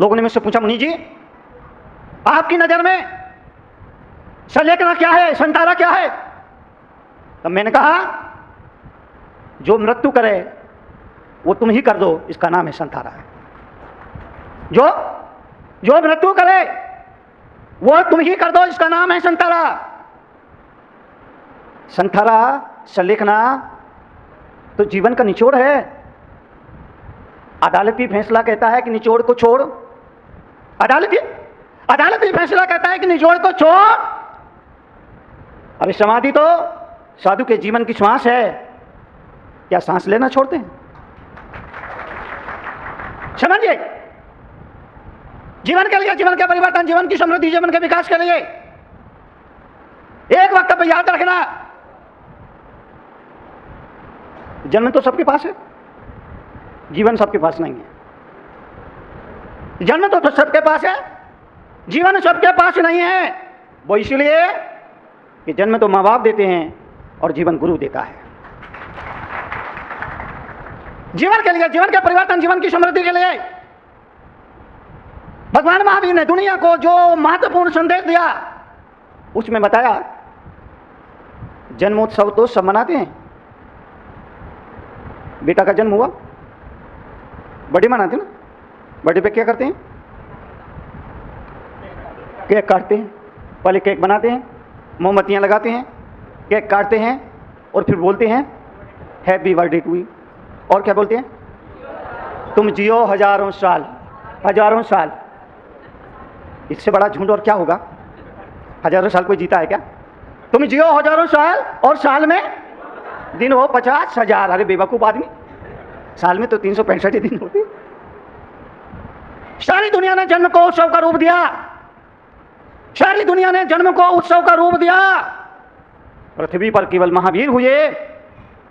लोगों ने मुझसे पूछा, मुनि जी आपकी नजर में सलेखना क्या है, संतारा क्या है? तब मैंने कहा, जो मृत्यु करे वो तुम ही कर दो, इसका नाम है संतारा। जो मृत्यु करे वो तुम ही कर दो, इसका नाम है संतारा। संतारा, सलेखना तो जीवन का निचोड़ है। अदालती फैसला कहता है कि निचोड़ को छोड़। अदालती फैसला कहता है कि निचोड़ को छोड़। अरे समाधि तो साधु के जीवन की श्वास है। क्या सांस लेना छोड़ते हैं? समझिए, जीवन के लिए, जीवन के परिवर्तन, जीवन की समृद्धि, जीवन के विकास के लिए एक वक्त पर याद रखना, जन्म तो सबके पास है, जीवन सबके पास नहीं है। जन्म तो सबके पास है, जीवन सबके पास नहीं है। वो इसलिए कि जन्म तो माँ बाप देते हैं और जीवन गुरु देता है। जीवन के लिए, जीवन के परिवर्तन, जीवन की समृद्धि के लिए भगवान महावीर ने दुनिया को जो महत्वपूर्ण संदेश दिया, उसमें बताया जन्मोत्सव तो सब मनाते हैं। बेटा का जन्म हुआ, बर्थडे मनाते ना। बर्थडे पे क्या करते हैं? केक काटते हैं। पहले केक बनाते हैं, मोमबत्तियां लगाते हैं, केक काटते हैं और फिर बोलते हैं हैप्पी बर्थडे टू यू। और क्या बोलते हैं? तुम जियो हजारों साल, हजारों साल। इससे बड़ा झूठ और क्या होगा? हजारों साल कोई जीता है क्या? तुम जियो हजारों साल और साल में दिन हो 50,000। अरे बेवकूफ आदमी, साल में तो 365 दिन होते। सारी दुनिया ने जन्म को उत्सव का रूप दिया। सारी दुनिया ने जन्म को उत्सव का रूप दिया। पृथ्वी पर केवल महावीर हुए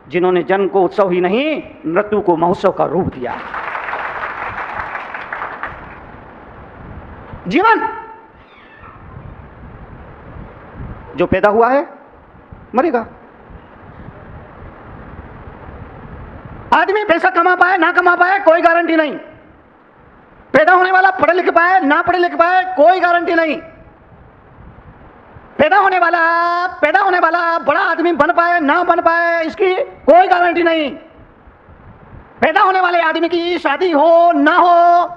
जिन्होंने जन्म को उत्सव ही नहीं, मृत्यु को महोत्सव का रूप दिया। जीवन जो पैदा हुआ है मरेगा। आदमी पैसा कमा पाए ना कमा पाए कोई गारंटी नहीं। पैदा होने वाला पढ़े लिख पाए ना पढ़े लिख पाए कोई गारंटी नहीं। पैदा होने वाला बड़ा आदमी बन पाए ना बन पाए इसकी कोई गारंटी नहीं। पैदा होने वाले आदमी की शादी हो ना हो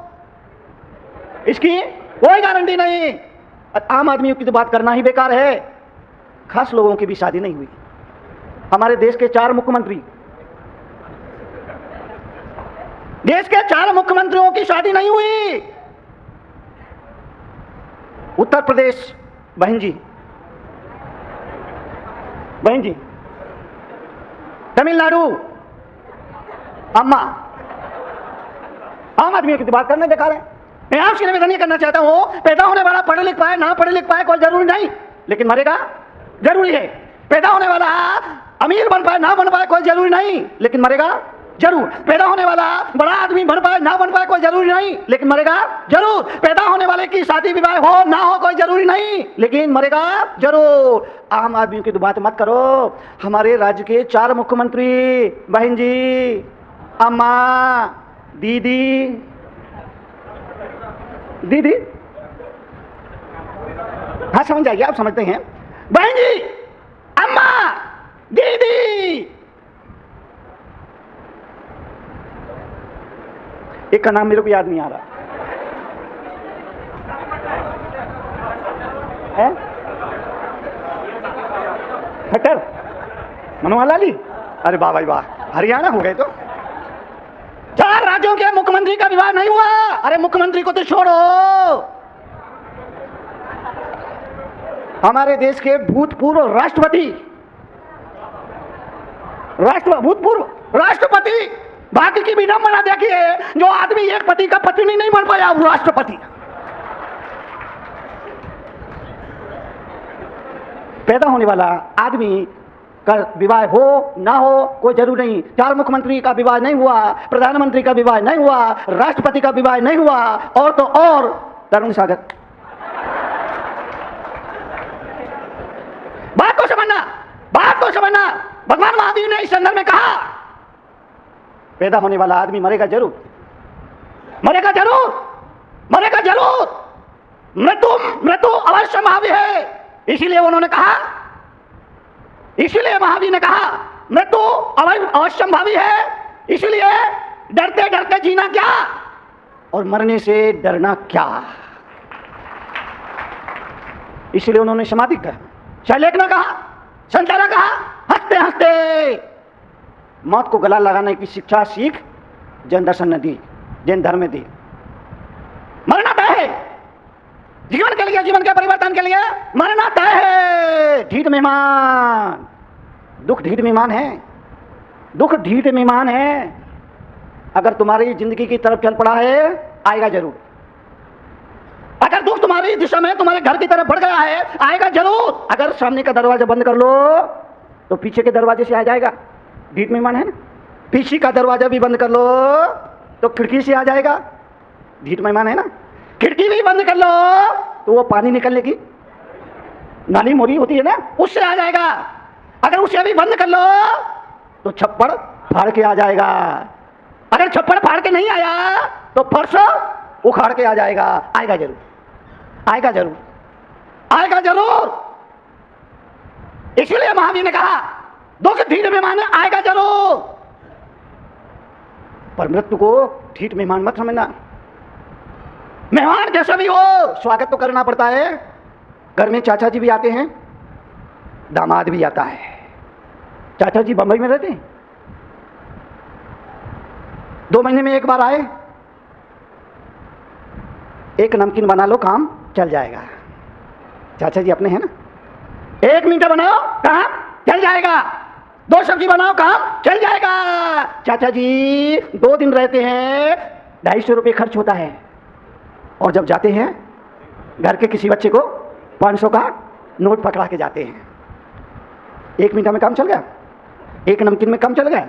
इसकी कोई गारंटी नहीं। आम आदमियों की तो बात करना ही बेकार है। खास लोगों की भी शादी नहीं हुई। हमारे देश के 4 मुख्यमंत्री, देश के 4 मुख्यमंत्रियों की शादी नहीं हुई। उत्तर प्रदेश बहन जी, तमिलनाडु अम्मा। आम आदमियों की तो बात करना बेकार है। मैं आपसे निवेदन ये करना चाहता हूं, पैदा होने वाला पढ़े लिख पाए ना पढ़े लिख पाए कोई जरूरी नहीं, लेकिन मरेगा जरूरी है। पैदा होने वाला अमीर बन पाए ना बन पाए कोई जरूरी नहीं, लेकिन मरेगा जरूर। पैदा होने वाला बड़ा आदमी बन पाए ना बन पाए कोई जरूरी नहीं, लेकिन मरेगा जरूर। पैदा होने वाले की शादी विवाह हो ना हो कोई जरूरी नहीं, लेकिन मरेगा जरूर। आम आदमियों की तो बात मत करो। हमारे राज्य के 4 मुख्यमंत्री, बहन जी, अम्मा, दीदी, हाँ समझ जाइए, आप समझते हैं। बहन जी, अम्मा, दीदी, एक का नाम मेरे को याद नहीं आ रहा है। खट्टर, मनोहर लाली। अरे वाह भाई वाह, हरियाणा हो गए तो। 4 राज्यों के मुख्यमंत्री का विवाह नहीं हुआ। अरे मुख्यमंत्री को तो छोड़ो, हमारे देश के भूतपूर्व राष्ट्रपति, भाग्य की विडंबना देखिए, जो आदमी एक पति का पत्नी नहीं बन पाया वो राष्ट्रपति। पैदा होने वाला आदमी का विवाह हो ना हो कोई जरूरी नहीं। 4 मुख्यमंत्री का विवाह नहीं हुआ, प्रधानमंत्री का विवाह नहीं हुआ, राष्ट्रपति का विवाह नहीं हुआ, और तो और तरुण सागर। बात को समझना। भगवान महावीर ने इस संदर्भ में कहा पैदा होने वाला आदमी मरेगा जरूर। मरेगा जरूर, मृत्यु मृत्यु अवश्य महावी है। इसीलिए उन्होंने कहा, इसीलिए महावीर ने कहा मृत्यु अवश्य भावी है, इसलिए डरते डरते जीना क्या और मरने से डरना क्या। इसलिए उन्होंने समाधि कहा, शैलेख ने कहा, संतारा कहा, हंसते हंसते मौत को गला लगाने की शिक्षा सीख जैन दर्शन ने दी, जैन धर्म में दी। मरना तय है, जीवन के लिए, जीवन के परिवर्तन के लिए मरना तय है। ढीठ मेहमान, दुख ढीठ मेहमान है, दुख ढीठ मेहमान है। अगर तुम्हारी जिंदगी की तरफ चल पड़ा है, आएगा जरूर। अगर दुख तुम्हारी दिशा में तुम्हारे घर की तरफ बढ़ गया है, आएगा जरूर। अगर सामने का दरवाजा बंद कर लो तो पीछे के दरवाजे से आ जाएगा। ढीठ मेहमान है ना, पीछे का दरवाजा भी बंद कर लो तो खिड़की से आ जाएगा। ढीठ मेहमान है ना, खिड़की भी बंद कर लो तो वो पानी निकलने की नाली मोरी होती है ना, उससे आ जाएगा। अगर उसे भी बंद कर लो तो छप्पड़ फाड़ के आ जाएगा। अगर छप्पड़ फाड़ के नहीं आया तो फर्श उखाड़ के आ जाएगा। आएगा जरूर, आएगा जरूर, आएगा जरूर। इसलिए महावीर ने कहा दुख ढीठ मेहमान आएगा जरूर, पर मृत्यु को ढीठ मेहमान मत समझना। मेहमान जैसा भी हो स्वागत तो करना पड़ता है। घर में चाचा जी भी आते हैं, दामाद भी आता है। चाचा जी बंबई में रहते हैं, 2 महीने में एक बार आए, एक नमकीन बना लो काम चल जाएगा। चाचा जी अपने हैं ना, 1 मीठा बनाओ काम चल जाएगा, 2 सब्जी बनाओ काम चल जाएगा। चाचा जी 2 दिन रहते हैं, 250 रुपये खर्च होता है। और जब जाते हैं घर के किसी बच्चे को 500 का नोट पकड़ा के जाते हैं। 1 मीठा में काम चल गया, 1 नमकीन में काम चल गया,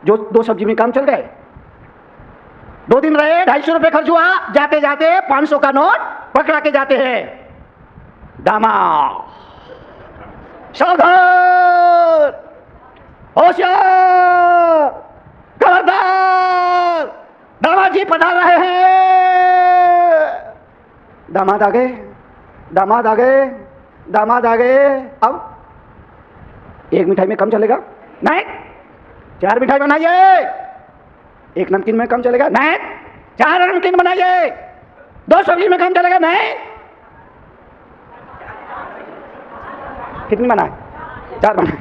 जो 2 सब्जी में काम चल गए। 2 दिन रहे, 250 रुपये खर्च हुआ, जाते जाते 500 का नोट पकड़ा के जाते हैं। दामाद सावधान, होशियार, खबरदार, दामाद जी पधार रहे हैं। दामाद आ गए, दामाद आ गए, दामाद आ गए। अब 1 मिठाई में कम चलेगा नहीं, 4 मिठाई बनाइए। 1 नमकीन में कम चलेगा नहीं, 4 नमकीन बनाइए। 2 सब्जी में कम चलेगा नहीं। कितनी बनाए? 4 बनाए।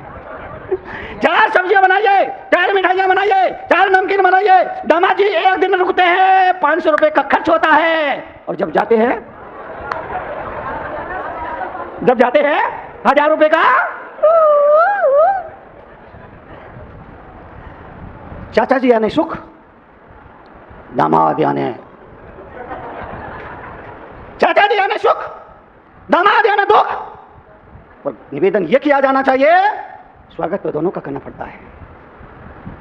4 सब्जियां बनाइए, 4 मिठाइयां बनाइए, 4 नमकीन बनाइए। दामाद जी 1 दिन रुकते हैं, 500 रुपये का खर्च होता है। और जब जाते हैं 1000 रुपये का। चाचा जी आने सुख, दामाद आने, चाचा जी आने सुख, दामाद आने दुख। और निवेदन यह किया जाना चाहिए, स्वागत तो दोनों का करना पड़ता है।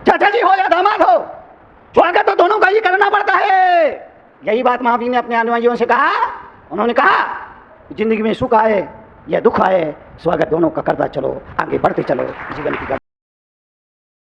चाचा जी हो या दामाद हो, स्वागत तो दोनों का ही करना पड़ता है। यही बात महावीर ने अपने अनुयायियों से कहा। उन्होंने कहा जिंदगी में सुख आए या दुख आए, स्वागत दोनों का करता चलो, आगे बढ़ते चलो, जीवन की